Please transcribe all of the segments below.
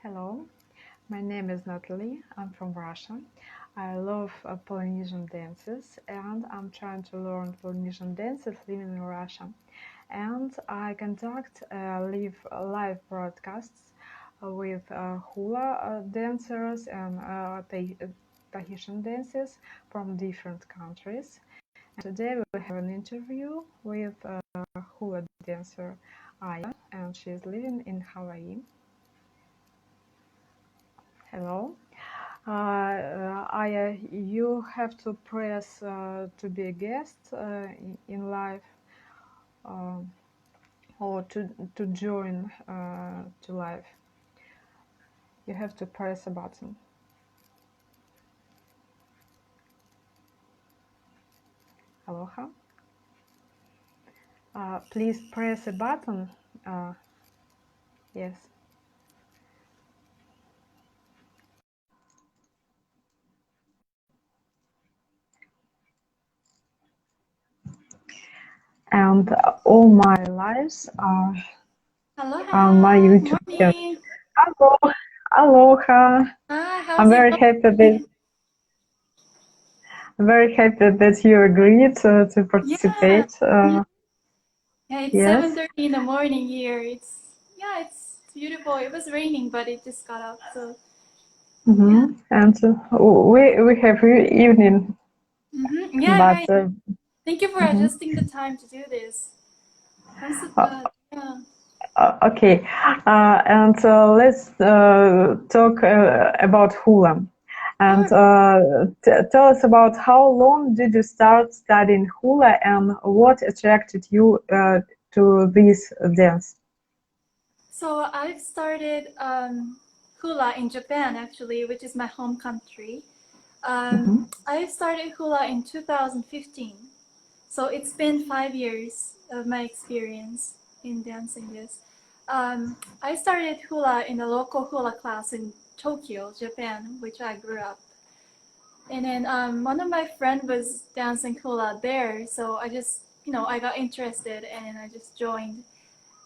Hello, my name is Natalie. I'm from Russia. I love Polynesian dances and I'm trying to learn Polynesian dances living in Russia. And I conduct live broadcasts with hula dancers and Tahitian dancers from different countries. And today we have an interview with hula dancer Aya, and she's living in Hawaii. Hello. Aya, you have to press to be a guest in live or to join to live. You have to press a button. Aloha. Please press a button. Yes. And all my lives are on my YouTube channel. Hello, aloha. I'm very happy that you agreed to participate. Yeah, it's 7:30 in the morning here. It's beautiful. It was raining, but it just got up. So. And we have evening. Yeah, but, right. Thank you for adjusting the time to do this. I'm so glad. Okay, and let's talk about hula. And tell us about how long did you start studying hula and what attracted you to this dance? So I've started hula in Japan, actually, which is my home country. I started hula in 2015. So it's been 5 years of my experience in dancing this. I started hula in a local hula class in Tokyo, Japan, which I grew up. And then one of my friends was dancing hula there, so I just, I got interested and I just joined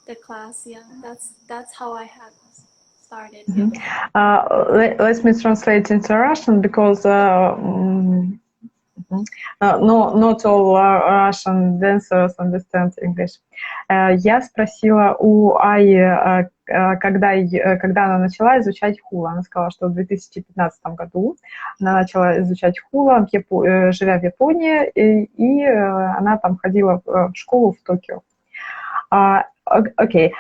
the class. Yeah, that's how I had started. Let me translate into Russian because not all Russian dancers understand English. Я спросила у Аи, когда она начала изучать хула. Она сказала, что в 2015 году она начала изучать хула, живя в Японии, и она там ходила в школу в Токио. Okay,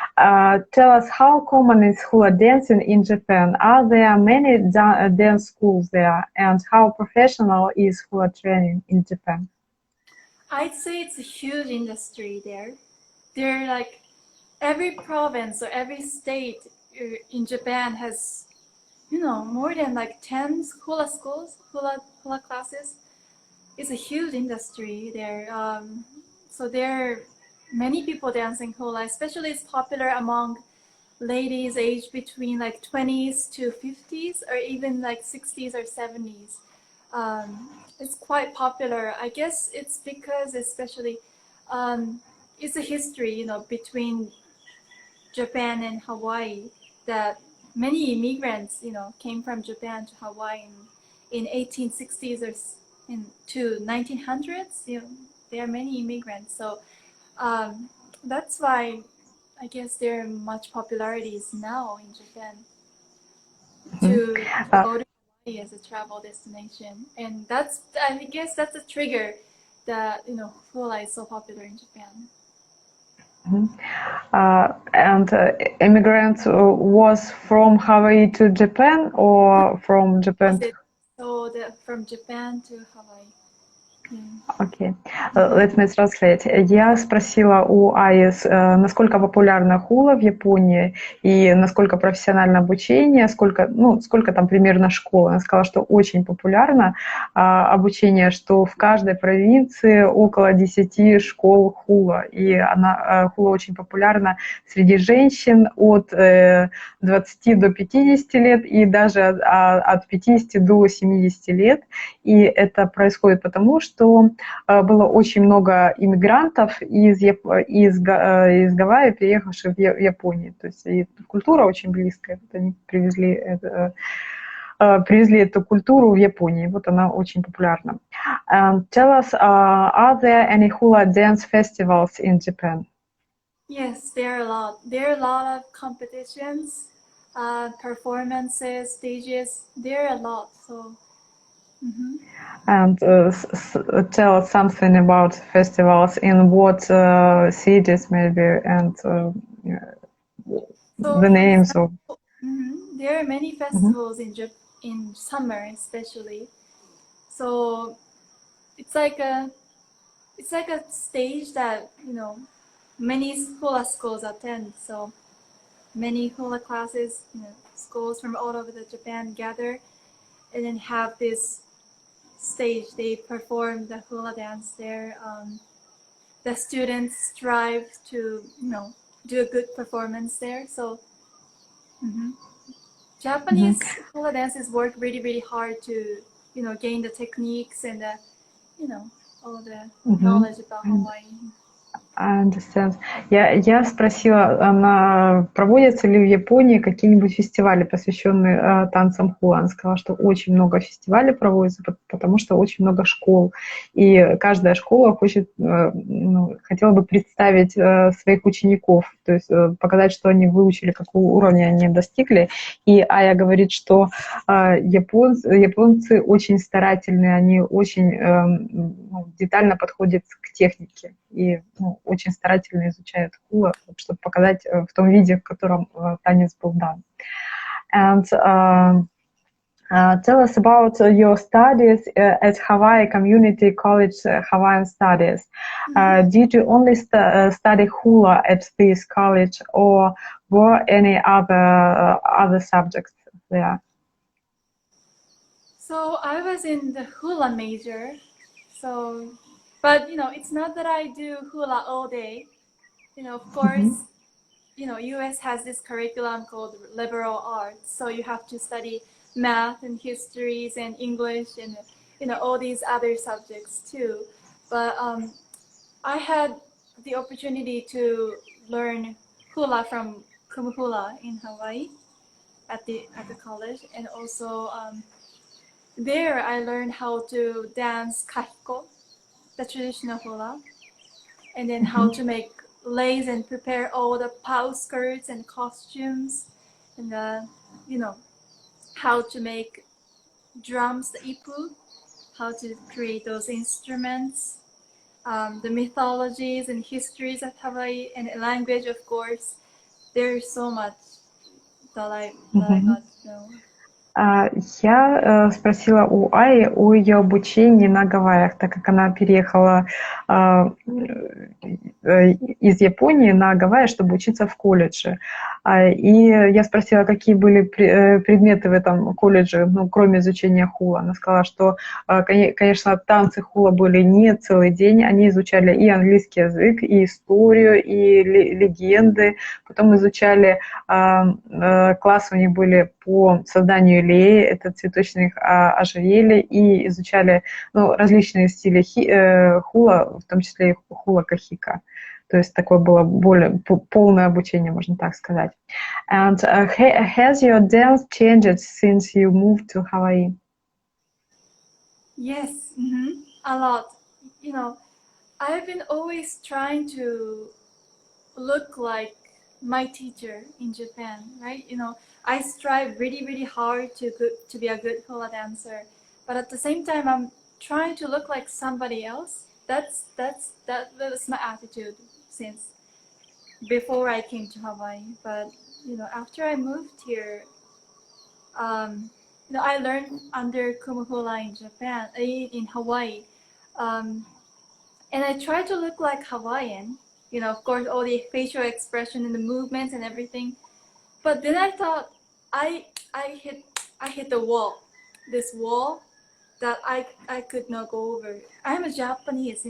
tell us how common is hula dancing in Japan? Are there many dance schools there? And how professional is hula training in Japan? I'd say it's a huge industry there. They're like every province or every state in Japan has, more than like 10 hula schools, hula classes. It's a huge industry there. So there are many people dancing hula, especially it's popular among ladies aged between like 20s to 50s or even like 60s or 70s. It's quite popular. I guess it's because especially it's a history, between Japan and Hawaii, that many immigrants, came from Japan to Hawaii in 1860s or to 1900s. There are many immigrants, so that's why I guess there are much popularities now in Japan to go to Hawaii as a travel destination, and I guess that's a trigger that hula is so popular in Japan. And immigrants was from Hawaii to Japan or from Japan? So from Japan to Hawaii. Окей, let me translate. Я спросила у Аис, насколько популярна хула в Японии и насколько профессиональное обучение, сколько там примерно школ. Она сказала, что очень популярно обучение, что в каждой провинции около 10 школ хула. И хула очень популярна среди женщин от 20 до 50 лет и даже от 50 до 70 лет. И это происходит потому, что что было очень много иммигрантов из Гавайи, приехавших в Японию. То есть и культура очень близкая. Вот они привезли эту культуру в Японию. Вот она очень популярна. Tell us, are there any hula dance festivals in Japan? Yes, there are a lot. There are a lot of competitions, performances, stages. There are a lot. So. Mm-hmm. And tell us something about festivals in what cities maybe, and So, the for names example, of. there are many festivals in summer, especially. So it's like a stage that many hula schools attend. So many hula classes, schools from all over Japan gather, and then have this stage. They perform the hula dance there. The students strive to do a good performance there. So. Japanese hula dancers work really hard to gain the techniques and the all the knowledge about Hawaii. I understand. Я спросила, проводятся ли в Японии какие-нибудь фестивали, посвященные танцам хула. Она сказала, что очень много фестивалей проводится, потому что очень много школ. И каждая школа хотела бы представить своих учеников, то есть показать, что они выучили, какого уровня они достигли. И Ая говорит, что японцы очень старательные, они очень детально подходят к технике. И очень старательно изучают хула, чтобы показать в том виде, в котором танец был дан. And tell us about your studies at Hawaii Community College Hawaiian Studies. Did you only study hula at this college, or were any other subjects there? So I was in the hula major. So, but it's not that I do hula all day. Of course, U.S. has this curriculum called liberal arts. So you have to study math and histories and English and all these other subjects too. But I had the opportunity to learn hula from Hula in Hawaii at the college, and also there I learned how to dance kahiko, the traditional hula, and then how to make lace and prepare all the pau skirts and costumes, and how to make drums, the ipu, how to create those instruments, the mythologies and histories of Hawaii, and language, of course. There's so much that I got to know. Я спросила у Аи о ее обучении на Гавайях, так как она переехала из Японии на Гавайи, чтобы учиться в колледже. И я спросила, какие были предметы в этом колледже, кроме изучения хула. Она сказала, что, конечно, танцы хула были не целый день, они изучали и английский язык, и историю, и легенды, потом изучали, классы у них были по созданию леи, это цветочных ожерелья, и изучали различные стили хула, в том числе и хула-кахика. То есть такое было более полное обучение, можно так сказать. And has your dance changed since you moved to Hawaii? Yes, a lot. I've been always trying to look like my teacher in Japan, right? I strive really hard to be a good hula dancer, but at the same time, I'm trying to look like somebody else. That was my attitude since before I came to Hawaii. But after I moved here, I learned under hula in Japan, in Hawaii, and I tried to look like Hawaiian. Of course, all the facial expression and the movements and everything. But then I thought I hit the wall, this wall that I could not go over. I'm a Japanese,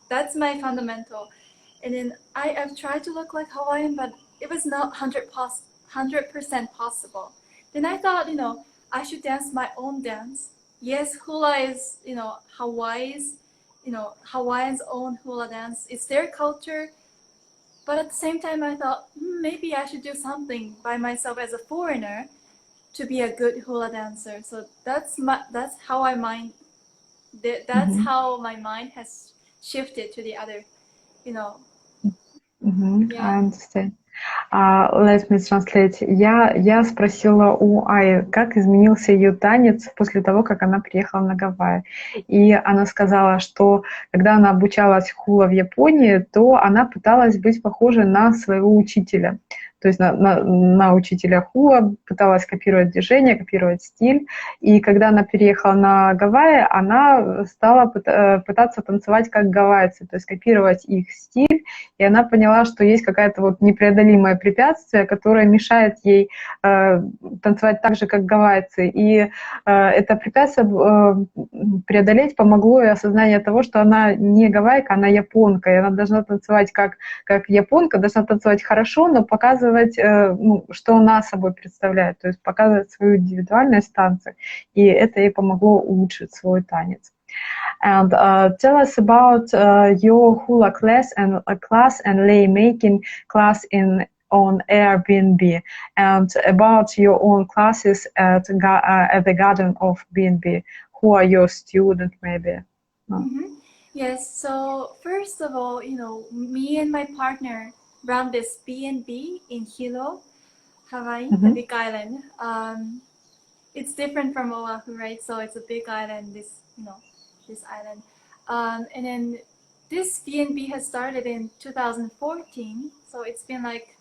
that's my fundamental. And then I've tried to look like Hawaiian, but it was not 100% possible. Then I thought, I should dance my own dance yes, hula is, Hawaiians own hula dance. It's their culture. But at the same time, I thought maybe I should do something by myself as a foreigner to be a good hula dancer. So that's how Mm-hmm. my mind has shifted to the other, you know. Mm-hmm. I Yeah. understand. Let me translate. Я спросила у Аи, как изменился ее танец после того, как она приехала на Гавайи. И она сказала, что когда она обучалась хула в Японии, то она пыталась быть похожей на своего учителя. То есть на учителя хула, пыталась копировать движения, копировать стиль. И когда она переехала на Гавайи, она стала пытаться танцевать как гавайцы, то есть копировать их стиль. И она поняла, что есть какая-то вот непреодолимое препятствие, которое мешает ей танцевать так же, как гавайцы. И это препятствие преодолеть помогло ей осознание того, что она не гавайка, она японка. И она должна танцевать как японка, должна танцевать хорошо, но показывать, что она собой представляет, то есть показывать свою индивидуальность в танце. И это ей помогло улучшить свой танец. And tell us about your hula class and lei making class on Airbnb, and about your own classes at the garden of B&B. Who are your students, maybe? No. Mm-hmm. Yes. So first of all, me and my partner run this B&B in Hilo, Hawaii, the Mm-hmm. Big Island. It's different from Oahu, right? So it's a big island. This island, and then this B&B has started in 2014. So it's been like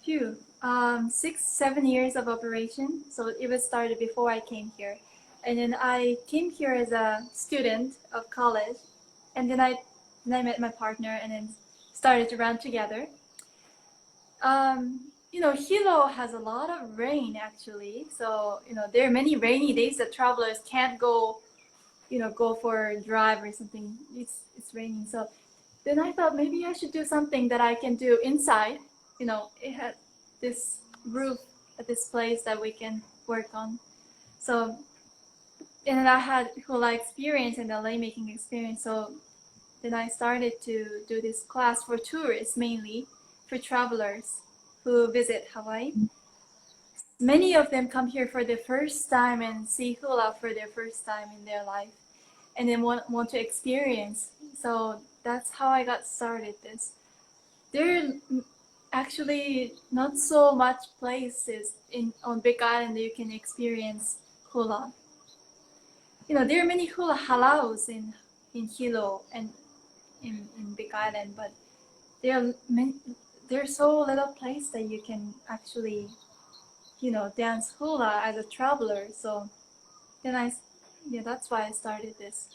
6-7 years of operation. So it was started before I came here, and then I came here as a student of college, and then I met my partner, and then started to run together. Hilo has a lot of rain actually. So, there are many rainy days that travelers can't go for a drive or something. It's raining. So then I thought maybe I should do something that I can do inside. It had this roof at this place that we can work on. So, and then I had hula experience and the lei making experience. So then I started to do this class for tourists, mainly for travelers who visit Hawaii. Many of them come here for the first time and see hula for their first time in their life, and then want to experience. So that's how I got started this. There are actually not so much places on Big Island that you can experience hula. There are many hula halaus in Hilo and in Big Island, but there's so little place that you can actually dance hula as a traveler. So then that's why I started this.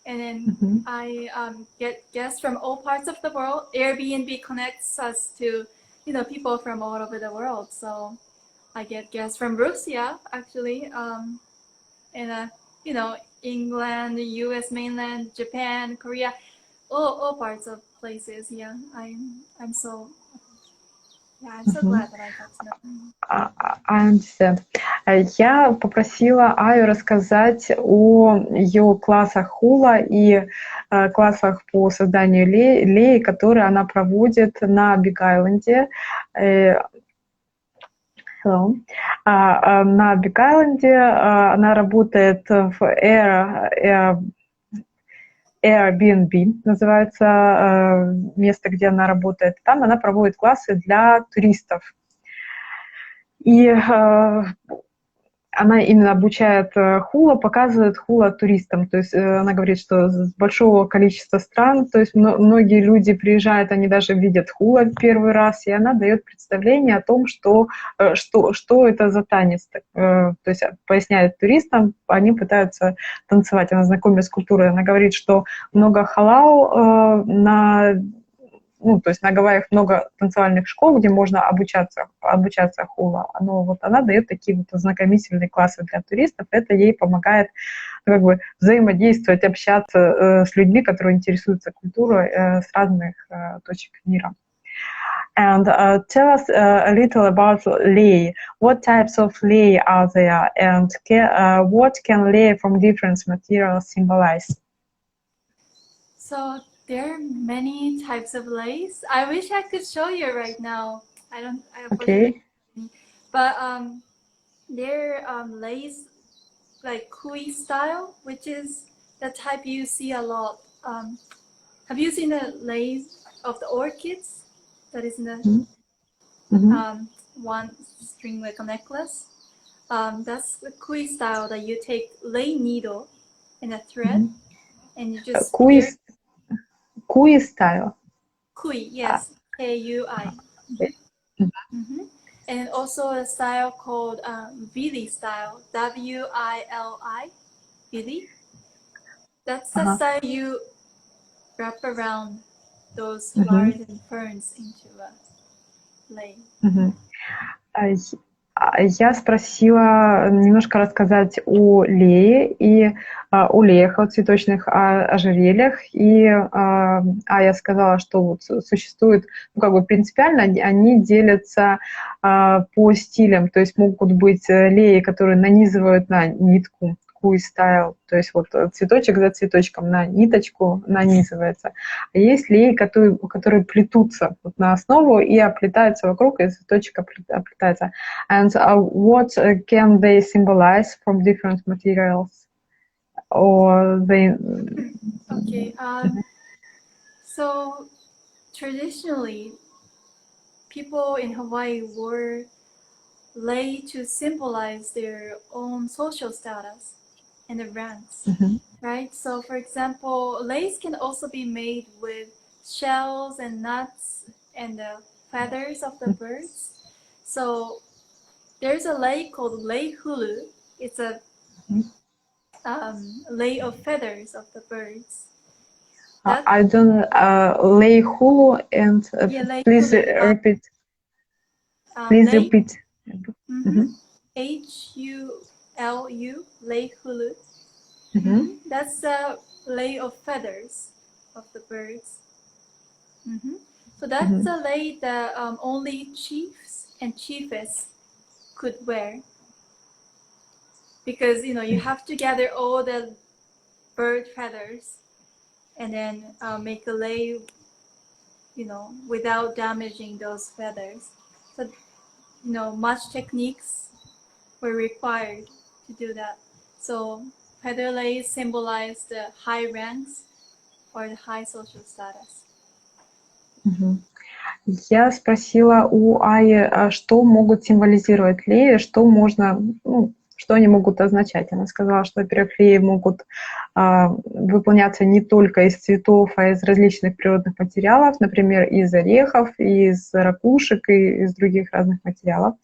And then I get guests from all parts of the world. Airbnb connects us to people from all over the world. So I get guests from Russia actually, and England, the U.S. mainland, Japan, Korea, all parts of places. Yeah, I'm so glad that I got to know. I understand. Я попросила Аю рассказать о ее классах хула и классах по созданию леи, которые она проводит на Биг-Айленде. На Биг-Айленде она работает в Airbnb, называется место, где она работает. Там она проводит классы для туристов. И она именно обучает хула, показывает хула туристам. То есть она говорит, что с большого количества стран, то есть многие люди приезжают, они даже видят хула в первый раз, и она дает представление о том, что это за танец. То есть поясняет туристам, они пытаются танцевать, она знакомит с культурой. Она говорит, что много халау то есть на Гавайях много танцевальных школ, где можно обучаться хула. Но она дает такие вот ознакомительные классы для туристов. Это ей помогает взаимодействовать, общаться с людьми, которые интересуются культурой с разных точек мира. And tell us a little about lei. What types of lei are there, and what can lei from different materials symbolize? So there are many types of leis. I wish I could show you right now. I unfortunately, Okay. but there are leis like kui style, which is the type you see a lot. Have you seen the leis of the orchids? That is in the Mm-hmm. one string like a necklace. That's the kui style that you take lei needle and a thread, and you just pierce. Kui style. Kui, yes, Kui. And also a style called Vili style, Wili, Vili. That's the style you wrap around those flowers and ferns into a lei. Я спросила немножко рассказать о лее и о леях, о цветочных ожерельях. И я сказала, что вот существует, ну, как бы принципиально они делятся по стилям. То есть могут быть леи, которые нанизывают на нитку, kui style, то есть вот цветочек за цветочком на ниточку нанизывается. А есть леи, которые плетутся вот на основу и оплетаются вокруг, и цветочек оплетается. And what can they symbolize from different materials? Or they... Okay. So traditionally, people in Hawaii wore lei to symbolize their own social status and the ranks, right? So, for example, leis can also be made with shells and nuts and the feathers of the birds. So, there's a lei called lei Hulu. It's a lei of feathers of the birds. I don't lei hulu and please hulu, repeat. Please repeat. Hulu, lei Hulu. That's the lei of feathers of the birds. So that's a lei that only chiefs and chiefess could wear, because you have to gather all the bird feathers and then make a lei, without damaging those feathers. So much techniques were required to do that. So feather leis symbolize the high ranks or the high social status. Я спросила у Аи, что могут символизировать леи, что можно, что они могут означать. Она сказала, что, во-первых, леи могут выполняться не только из цветов, а из различных природных материалов, например, из орехов, из ракушек и из других разных материалов.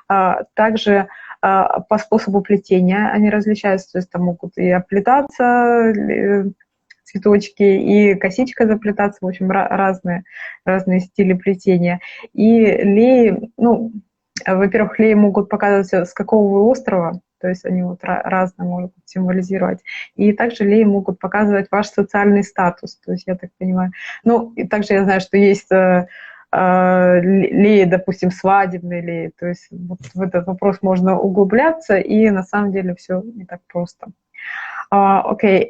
Также по способу плетения они различаются, то есть там могут и оплетаться цветочки, и косичка заплетаться, в общем, разные стили плетения. И леи, во-первых, леи могут показывать, с какого вы острова, то есть они вот разные могут символизировать. И также леи могут показывать ваш социальный статус, то есть я так понимаю. И также я знаю, что есть леи, допустим, свадебные леи, то есть вот в этот вопрос можно углубляться, и на самом деле все не так просто. Okay.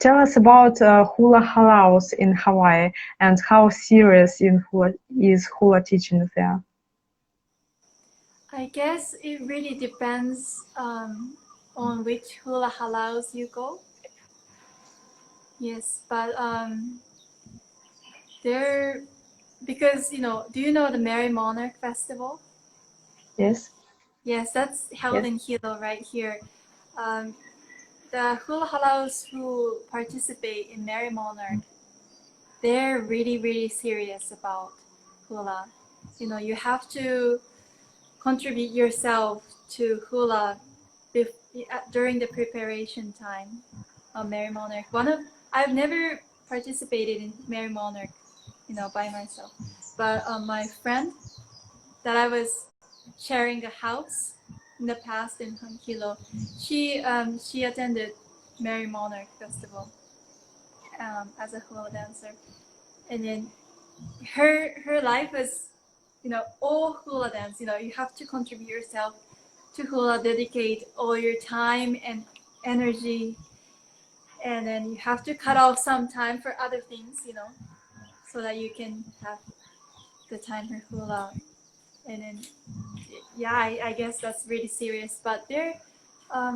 Tell us about hula halaus in Hawaii and how serious is hula teaching there. I guess it really depends on which hula halaus you go. Yes, but because do you know the Merry Monarch Festival? Yes. Yes, that's held in Hilo right here. The hula halaus who participate in Merry Monarch, they're really, really serious about hula. You have to contribute yourself to hula during the preparation time of Merry Monarch. I've never participated in Merry Monarch, by myself, but my friend that I was sharing the house in the past in Hilo, she attended Merry Monarch Festival as a hula dancer, and then her life is, all hula dance. You have to contribute yourself to hula, dedicate all your time and energy, and then you have to cut off some time for other things, so that you can have the time for hula. And then, yeah, I guess that's really serious. But there are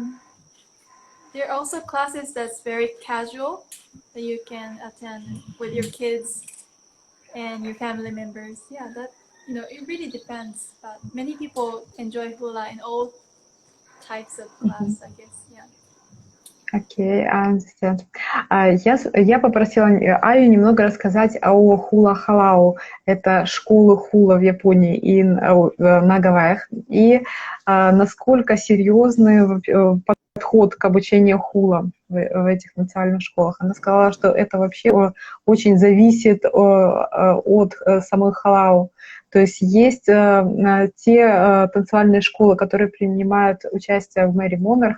also classes that's very casual that you can attend with your kids and your family members. Yeah, that it really depends. But many people enjoy hula in all types of class, I guess. Yeah. Окей, understand. Я попросила Аю немного рассказать о хула-халау. Это школы хула в Японии и на Гавайях. И насколько серьезный подход к обучению хула в этих национальных школах. Она сказала, что это вообще очень зависит от самой халау. То есть есть те танцевальные школы, которые принимают участие в моей Monarch,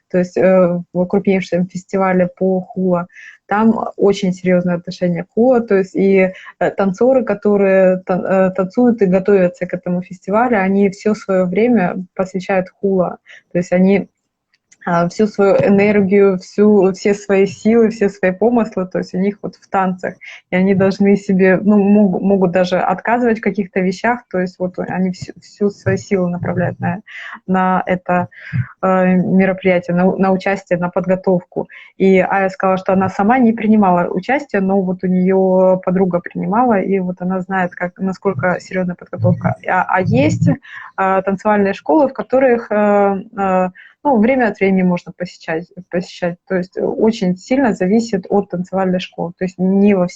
то есть в крупнейшем фестивале по хула. Там очень серьезное отношение к хула, то есть и танцоры, которые танцуют и готовятся к этому фестивалю, они все свое время посвящают хула, то есть они всю свою энергию, все свои силы, все свои помыслы, то есть у них вот в танцах, и они должны себе, могут даже отказывать в каких-то вещах, то есть вот они всю свою силу направляют на это мероприятие, на участие, на подготовку. И Ая сказала, что она сама не принимала участие, но вот у нее подруга принимала, и вот она знает, насколько серьезная подготовка. А есть танцевальные школы, в которых время от времени можно посещать. То есть очень сильно зависит от танцевальной школы. То есть не во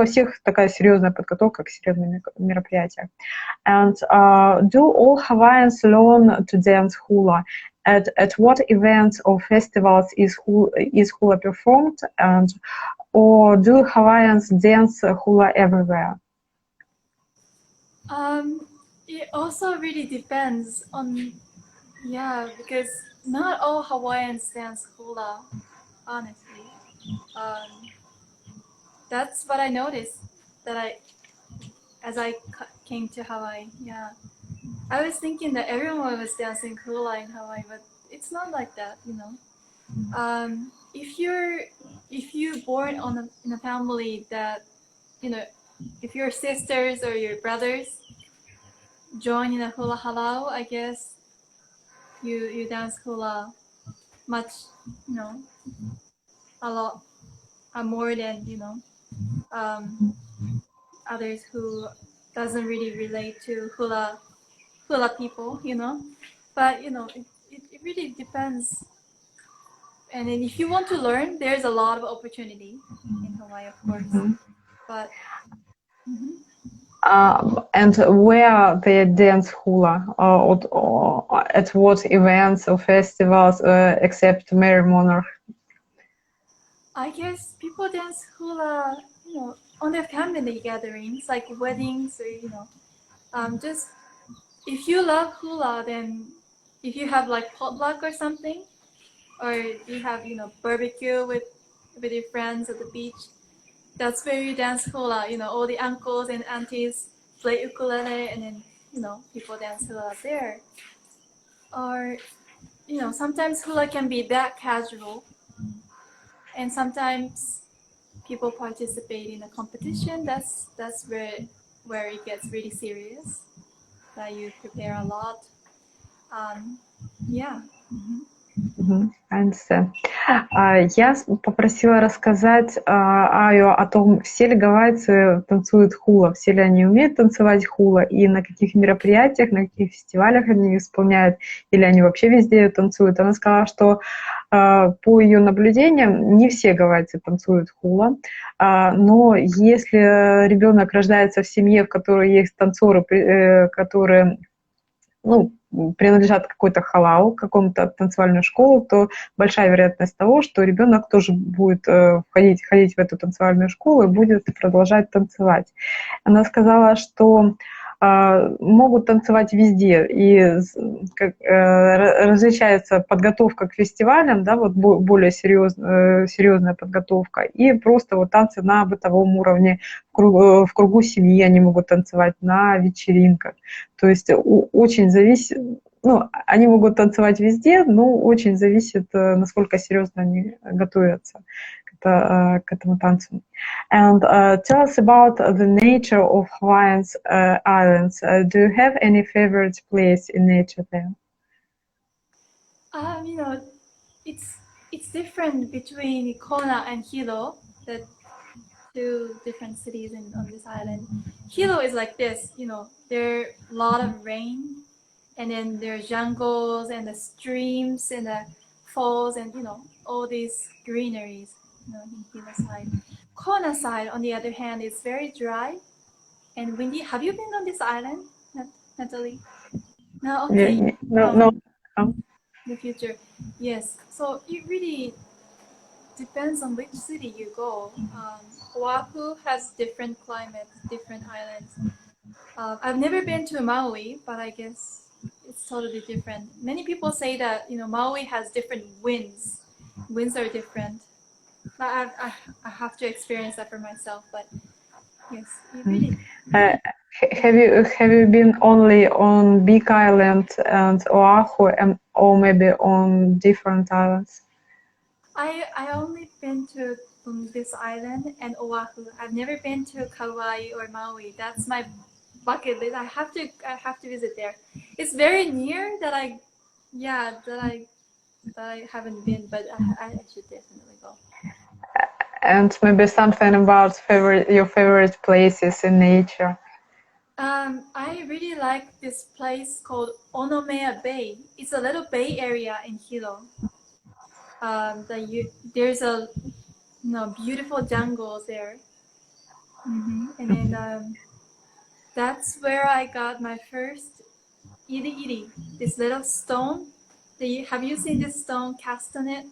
всех такая серьезная подготовка к серьезным мероприятиям. And do all Hawaiians learn to dance hula? At what events or festivals is hula performed? Or do Hawaiians dance hula everywhere? It also really depends on. Yeah, because not all Hawaiians dance hula, honestly. That's what I noticed as I came to Hawaii. Yeah, I was thinking that everyone was dancing hula in Hawaii, but it's not like that, If you're born in a family that, if your sisters or your brothers join in a hula halau, I guess you dance hula much, a lot more than others who doesn't really relate to hula people, But it really depends. And then if you want to learn, there's a lot of opportunity in Hawaii, of course. But. And where they dance hula, at what events or festivals, except Mary Monarch? I guess people dance hula, on their family gatherings, like weddings, or just if you love hula, then if you have like potluck or something, or you have barbecue with your friends at the beach, that's where you dance hula. All the uncles and aunties play ukulele, and then people dance hula there. Or sometimes hula can be that casual, and sometimes people participate in a competition. That's where it gets really serious. That you prepare a lot. Yeah. Я попросила рассказать Аю о том, все ли гавайцы танцуют хула, все ли они умеют танцевать хула, и на каких мероприятиях, на каких фестивалях они исполняют, или они вообще везде танцуют. Она сказала, что по ее наблюдениям не все гавайцы танцуют хула, но если ребенок рождается в семье, в которой есть танцоры, которые принадлежат какой-то халау, какому-то танцевальную школу, то большая вероятность того, что ребенок тоже будет ходить в эту танцевальную школу и будет продолжать танцевать. Она сказала, что могут танцевать везде, и различается подготовка к фестивалям, да, вот более серьезная подготовка, и просто вот танцы на бытовом уровне, в кругу семьи они могут танцевать на вечеринках. То есть очень зависит, ну, они могут танцевать везде, но очень зависит, насколько серьезно они готовятся к этому танцу. And tell us about the nature of Hawaiian's islands. Do you have any favorite place in nature there? You know, it's different between Kona and Hilo, the two different cities on this island. Hilo is like this, you know, there are a lot of rain, and then there are jungles and the streams and the falls and, you know, all these greeneries, you know, in Hilo side. Kona side, on the other hand, is very dry and windy. Have you been on this island, Natalie? No, okay. No. In the future, yes. So it really depends on which city you go. Oahu has different climates, different islands. I've never been to Maui, but I guess it's totally different. Many people say that, you know, Maui has different winds. Winds are different. I have to experience that for myself, but yes, it really. Have you been only on Big Island and Oahu, or maybe on different islands? I only been to this island and Oahu. I've never been to Kauai or Maui. That's my bucket list. I have to visit there. It's very near that I haven't been, but I should definitely go. And maybe something about your favorite places in nature. I really like this place called Onomea Bay. It's a little bay area in Hilo. There's a beautiful jungles there, and then that's where I got my first iri, this little stone. Have you seen this stone cast on it?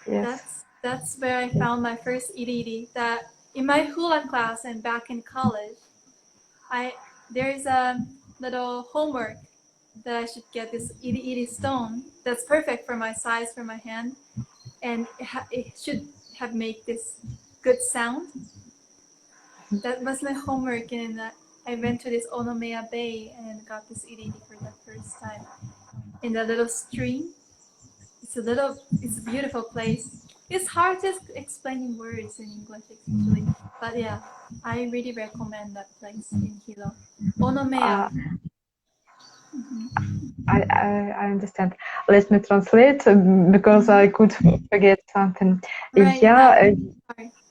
Yes. That's where I found my first iri. That in my hula class and back in college, there's a little homework that I should get this iri stone that's perfect for my size, for my hand, and it should have made this good sound. That was my homework, and I went to this Onomea Bay and got this iri for the first time in the little stream. It's a beautiful place. It's hard to explain in words in English usually, but yeah, I really recommend that place in Hilo. Onomea. I understand. Let me translate because I could forget something. Right,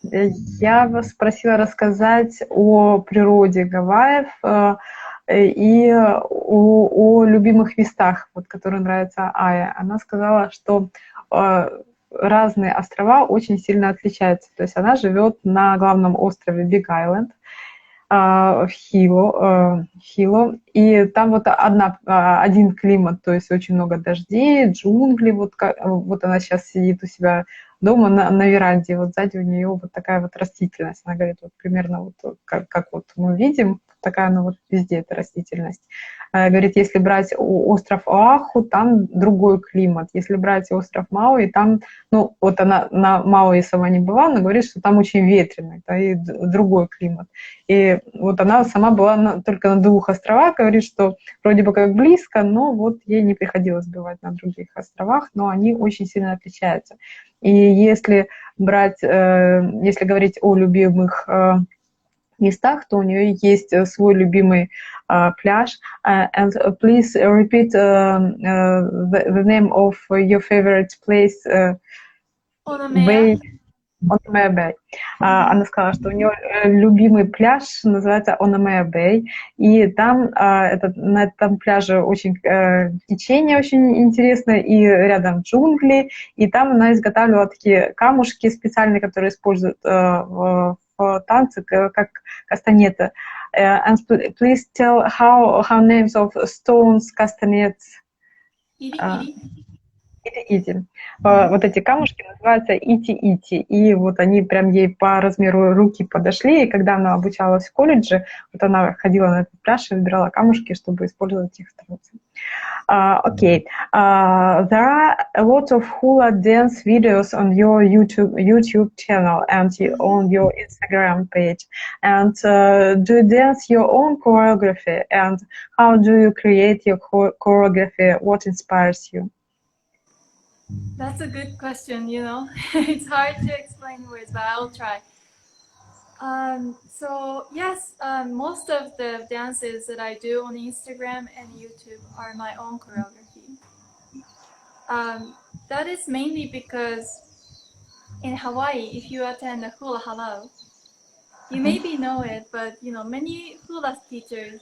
Я вас просила рассказать о природе Гавайев и о любимых местах, вот, которые нравятся Ае. Она сказала, что разные острова очень сильно отличаются. То есть она живет на главном острове Big Island, в Хило, и там вот один климат, то есть очень много дождей, джунгли, вот она сейчас сидит у себя дома на веранде, вот сзади у нее вот такая вот растительность, она говорит, вот примерно вот как вот мы видим, такая она вот везде эта растительность. Говорит, если брать остров Оаху, там другой климат. Если брать остров Мауи, там, ну, вот она на Мауи сама не была, но говорит, что там очень ветрено, да, и другой климат. И вот она сама была только на 2 островах, говорит, что вроде бы как близко, но вот ей не приходилось бывать на других островах, но они очень сильно отличаются. И если говорить о любимых местах, то у нее есть свой любимый пляж. And please repeat the name of your favorite place. Onomea. Onomea Bay. Она сказала, что у нее любимый пляж называется Onomea Bay, и там на этом пляже очень течение очень интересное, и рядом джунгли, и там она изготавливала такие камушки специальные, которые используют в танце, как кастанеты. And please tell how names of stones, castanets. Iri. ити-ити. Вот эти камушки называются ити-ити. И вот они прям ей по размеру руки подошли. И когда она обучалась в колледже, вот она ходила на этот пляж и выбирала камушки, чтобы использовать их в танце. Okay, there are a lot of hula dance videos on your YouTube channel and on your Instagram page. And do you dance your own choreography? And how do you create your choreography? What inspires you? That's a good question, you know. It's hard to explain words, but I'll try. So yes, most of the dances that I do on Instagram and YouTube are my own choreography. That is mainly because in Hawaii, if you attend a hula halal, you maybe know it, but you know many hula teachers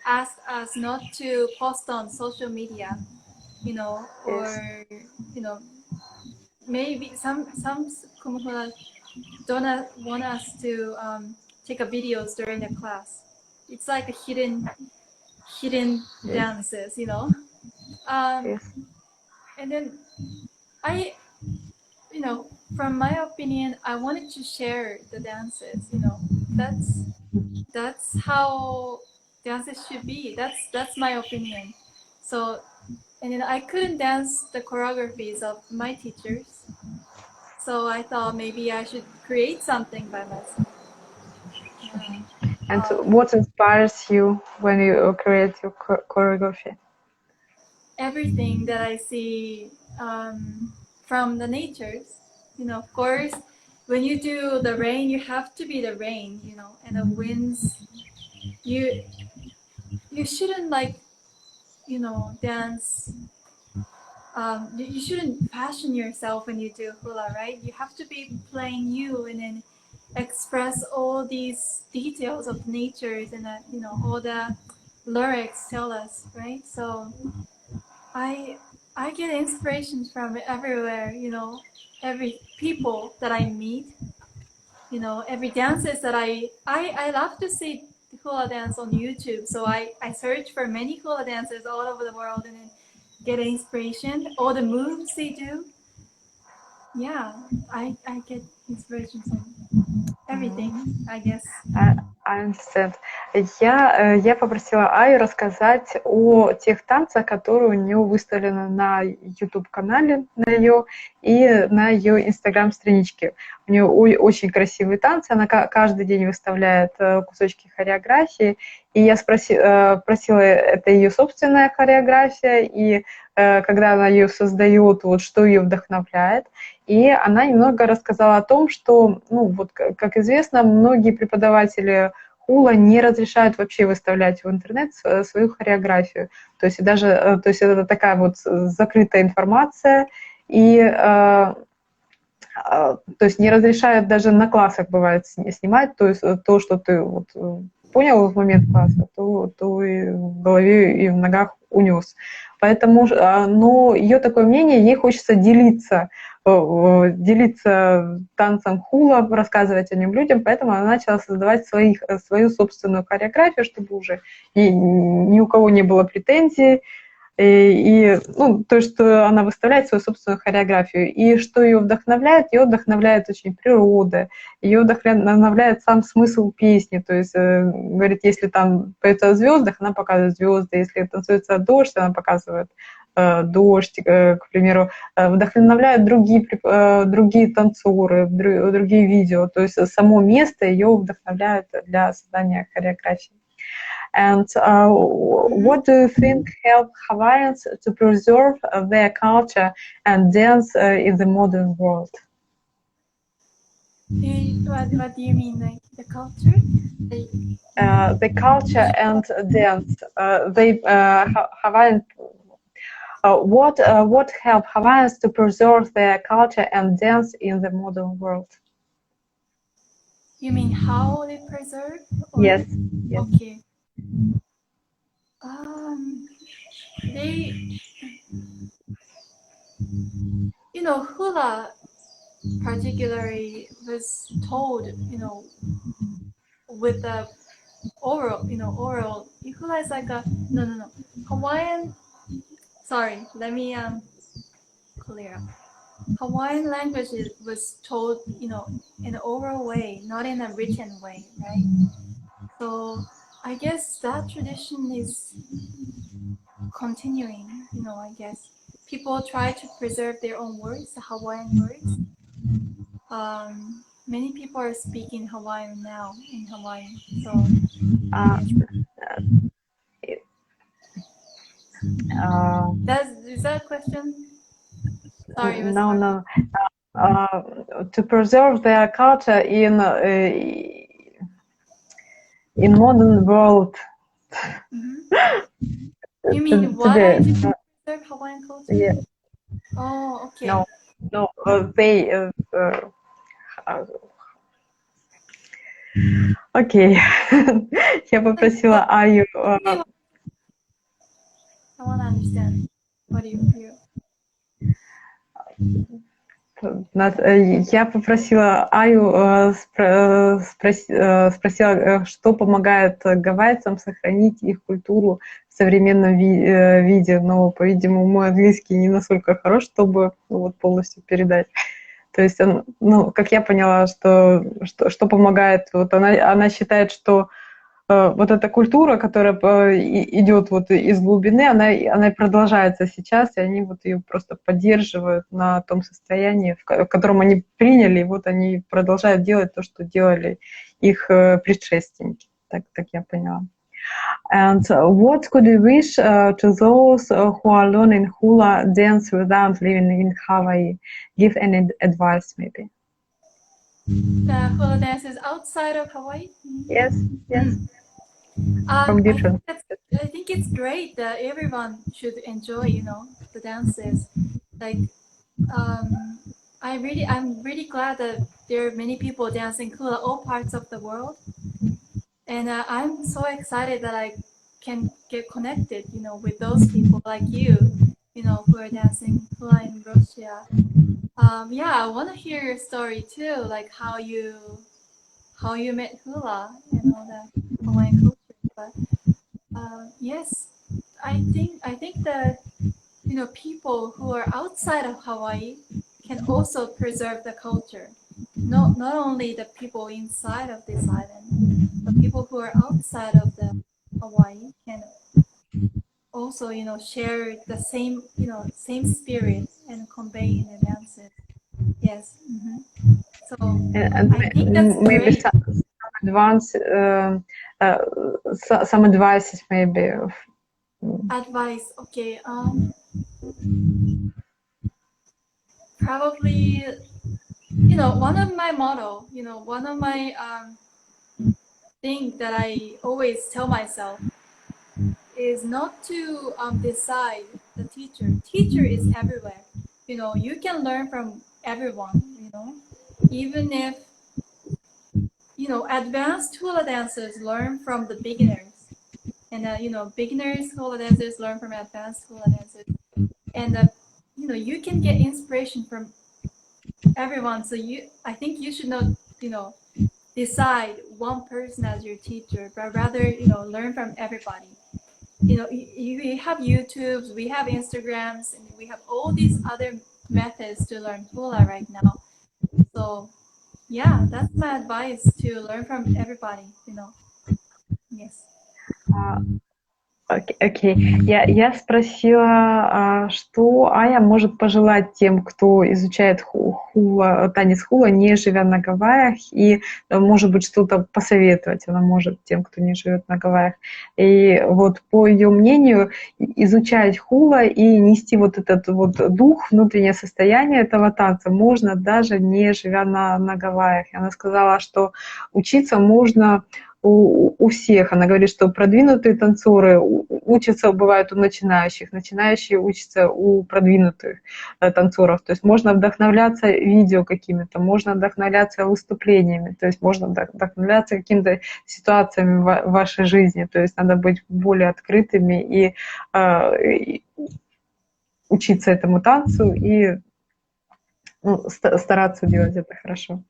ask us not to post on social media, you know, or you know maybe some kumhula don't want us to take a videos during the class. It's like a hidden dances, you know. And then you know, from my opinion, I wanted to share the dances. You know, that's how dances should be. That's my opinion. So, and then I couldn't dance the choreographies of my teachers. So I thought maybe I should create something by myself. Yeah. And what inspires you when you create your choreography? Everything that I see from the natures. You know, of course, when you do the rain, you have to be the rain, you know, and the winds. You shouldn't like, you know, dance. You shouldn't fashion yourself when you do hula, right? You have to be playing you and then express all these details of natures and you know all the lyrics tell us, right? So I get inspiration from everywhere, you know, every people that I meet, you know, every dances that I love to see hula dance on YouTube. So I search for many hula dancers all over the world and then get inspiration. All the moves they do. Yeah, I get inspiration from everything, I guess. I understand. Я попросила Аю рассказать о тех танцах, которые у нее выставлены на YouTube-канале, на ее и на ее Instagram-страничке. У нее очень красивые танцы, она каждый день выставляет кусочки хореографии, и я просила, это ее собственная хореография, и когда она ее создает, вот что ее вдохновляет. И она немного рассказала о том, что, ну, вот, как известно, многие преподаватели хула не разрешают вообще выставлять в интернет свою хореографию. То есть даже, то есть это такая вот закрытая информация, и то есть не разрешают даже на классах, бывает, снимать, то есть то, что ты вот понял в момент класса, то и в голове, и в ногах унес. Поэтому, но ее такое мнение, ей хочется делиться танцем хула, рассказывать о нем людям, поэтому она начала создавать свою собственную хореографию, чтобы уже ни у кого не было претензий, и ну, то, что она выставляет свою собственную хореографию. И что ее вдохновляет очень природа, ее вдохновляет сам смысл песни. То есть, говорит, если там поется о звездах, она показывает звезды, если танцуется дождь, она показывает дождь, к примеру, вдохновляют другие танцоры, другие видео. То есть само место ее вдохновляет для создания хореографии. And what do you think help Hawaiians to preserve their culture and dance in the modern world? What do you mean, like the culture? The culture and dance. Hawaiian. What help Hawaiians to preserve their culture and dance in the modern world? You mean how they preserve? Yes. Okay. They, you know, hula particularly was told, you know, with the oral, you know, oral. Hula is like a no. Hawaiian. Sorry, let me clear. Hawaiian language was told, in an oral way, not in a written way, right? So I guess that tradition is continuing, I guess. People try to preserve their own words, the Hawaiian words. Many people are speaking Hawaiian now in Hawaii. So is that a question? Sorry, it was hard. No. To preserve their culture in modern world. You mean why do you preserve Hawaiian culture? Yeah. Oh, okay. No, they. Окей. Я попросила Аю. I want to understand. What do you? Я попросила Аю, спросила, что помогает гавайцам сохранить их культуру в современном виде, но, по-видимому, мой английский не настолько хорош, чтобы полностью передать. То есть, как я поняла, что помогает, она считает, что вот эта культура, которая идет из глубины, она продолжается сейчас, и они ее просто поддерживают на том состоянии, в котором они приняли, и они продолжают делать то, что делали их предшественники. Так я поняла. And what could you wish to those who are learning hula dance without living in Hawaii? Give any advice, maybe? Hula dances outside of Hawaii? Yes. I think it's great that everyone should enjoy, the dances. Like, I'm really glad that there are many people dancing hula all parts of the world, and I'm so excited that I can get connected, with those people like you, who are dancing hula in Russia. I want to hear your story too, like how you met hula and all that Hawaiian culture. But yes, I think that people who are outside of Hawaii can also preserve the culture. Not only the people inside of this island, but people who are outside of the Hawaii can also share the same spirit and convey in the dances. Yes. So I think that's maybe great. Some advices maybe. Advice, okay. Probably, one of my motto, one of my thing that I always tell myself is not to decide the teacher. Teacher is everywhere. You can learn from everyone. Even if advanced hula dancers learn from the beginners, and beginners hula dancers learn from advanced hula dancers, and you can get inspiration from everyone. So I think you should not decide one person as your teacher, but rather learn from everybody. You have YouTubes, we have Instagrams, and we have all these other methods to learn hula right now. So yeah, that's my advice, to learn from everybody. Yes. Окей. Я спросила, что Ая может пожелать тем, кто изучает танец хула, не живя на Гавайях, и, может быть, что-то посоветовать она может тем, кто не живет на Гавайях. И по ее мнению, изучать хула и нести этот дух, внутреннее состояние этого танца можно, даже не живя на Гавайях. И она сказала, что учиться можно у всех. Она говорит, что продвинутые танцоры учатся, бывают у начинающих, начинающие учатся у продвинутых танцоров. То есть можно вдохновляться видео какими-то, можно вдохновляться выступлениями, то есть можно вдохновляться какими-то ситуациями в вашей жизни. То есть надо быть более открытыми и учиться этому танцу и стараться делать это хорошо.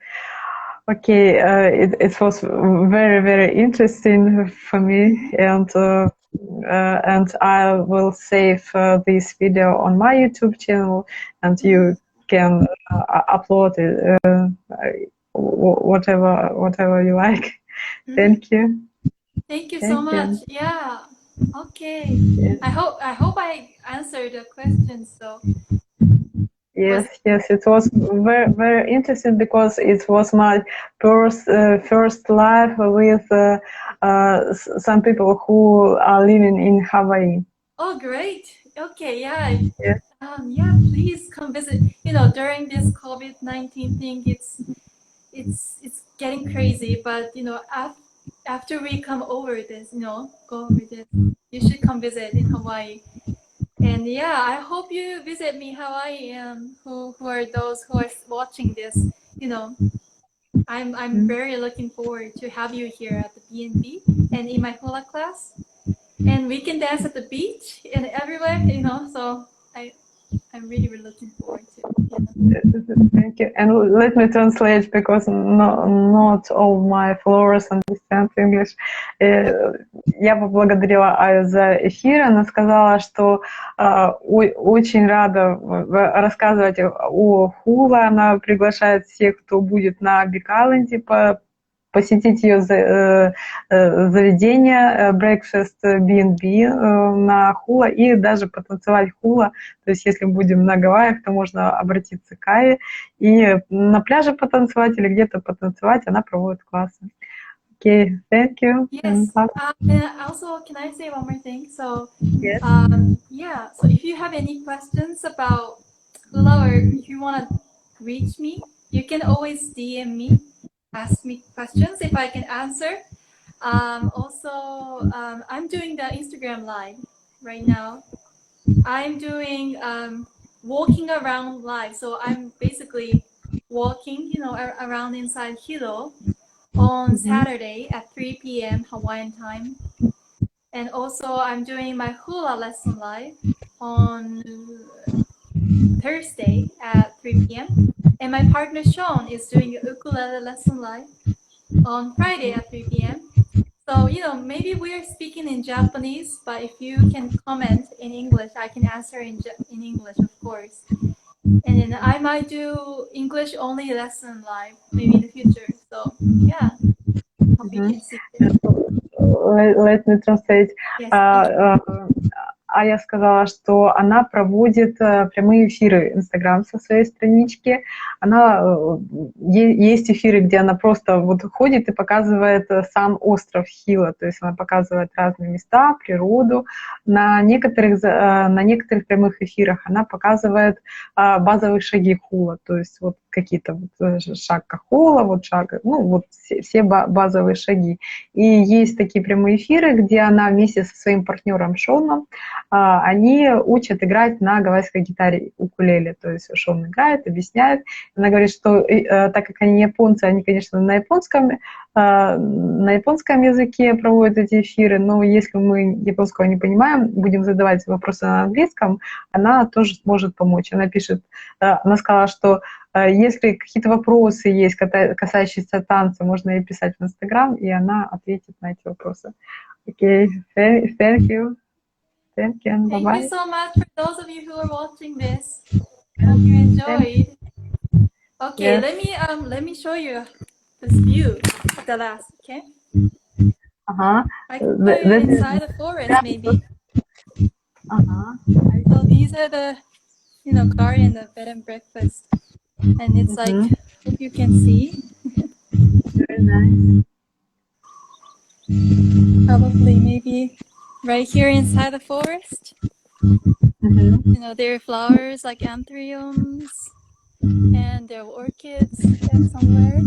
Okay, it was very, very interesting for me, and I will save this video on my YouTube channel, and you can upload it whatever you like. Thank you. Thank you so Thank much. you. Yeah. Okay. Yes. I hope I answered the questions. So Yes, yes, it was very, very interesting because it was my first live with some people who are living in Hawaii. oh, great. Okay. Yeah. Yes. Yeah. Please come visit. You know, during this COVID-19 thing, it's getting crazy. But you know, after we come over this, you know, go over this, you should come visit in Hawaii. And yeah, I hope you visit me Hawaii and who are those who are watching this. You know, I'm very looking forward to have you here at the B&B and in my hula class. And we can dance at the beach and everywhere, you know, so I'm really, really looking forward to it. Yeah. Thank you. And let me translate because not all my followers understand English. Я поблагодарила Аю за эфир. Она сказала, что очень рада рассказывать о Хула. Она приглашает всех, кто будет на Биг-Айленде, посетить ее заведение Breakfast B&B на Хула и даже потанцевать Хула. То есть если мы будем на Гавайях, то можно обратиться к Ае и на пляже потанцевать или где-то потанцевать. Она проводит классы. Okay, thank you. Yes. And also, can I say one more thing? So, yes. Yeah. So if you have any questions about hula or if you want to reach me, you can always DM me. Ask me questions if I can answer. Also, I'm doing the Instagram live right now. I'm doing walking around live. So I'm basically walking, you know, around inside Hilo on Saturday at 3 p.m. Hawaiian time. And also I'm doing my hula lesson live on Thursday at 3 p.m. And my partner Sean is doing a ukulele lesson live on Friday at 3 p.m. So, you know, maybe we're speaking in Japanese, but if you can comment in English, I can answer in English, of course. And then I might do English only lesson live, maybe in the future. So, yeah, hope you can see it. Let me translate. Yes, Ая сказала, что она проводит прямые эфиры в Инстаграм со своей странички. Есть эфиры, где она просто вот ходит и показывает сам остров Хила, то есть она показывает разные места, природу. На некоторых прямых эфирах она показывает базовые шаги хула, то есть вот какие-то вот шаг хула, вот шаг, ну вот все базовые шаги. И есть такие прямые эфиры, где она вместе со своим партнером Шоном они учат играть на гавайской гитаре укулеле. То есть Шон играет, объясняет. Она говорит, что так как они японцы, они, конечно, на японском языке проводят эти эфиры, но если мы японского не понимаем, будем задавать вопросы на английском, она тоже сможет помочь. Она сказала, что если какие-то вопросы есть, касающиеся танца, можно ей писать в Инстаграм, и она ответит на эти вопросы. Okay, thank you. Thank you. Thank Bye-bye. you so much for those of you who are watching this. Hope you enjoyed. Okay, yes. let me show you this view at the last. Okay. I can put you inside the forest, maybe. So these are the, you know, garden, the bed and breakfast, and it's like, hope you can see. Very nice. Probably maybe right here inside the forest. You know, there are flowers like anthuriums and there are orchids there somewhere.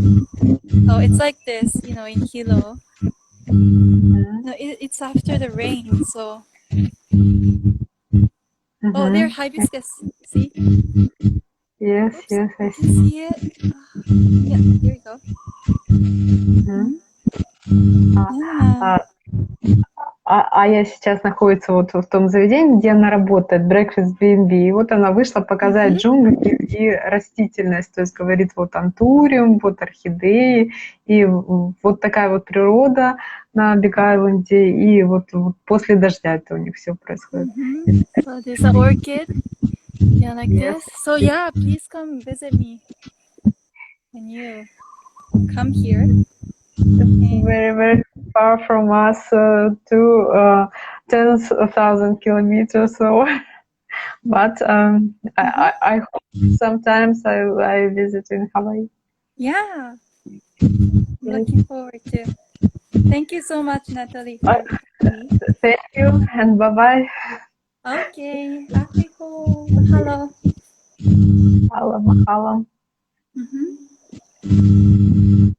So it's like this, you know, in Hilo. No, it's after the rain, so. Oh, there are hibiscus. See? Yes, oops, yes, I see. See it? Yeah, here we go. я сейчас находится вот в том заведении, где она работает, Breakfast B&B. И вот она вышла показать джунгли и растительность. То есть говорит, вот антуриум, вот орхидеи. И вот такая вот природа на Биг-Айленде. И вот после дождя это у них все происходит. So there's an orchid. Yeah, like Yes. this. So yeah, please come visit me when you come here. Very, very far from us, to 10,000 kilometers. So, but I hope sometimes I visit in Hawaii. Yeah, looking forward to. Thank you so much, Natalie, for me. Thank you and bye bye. Okay, happy ho, mahalo. Mahalo, mahalo. Mm-hmm.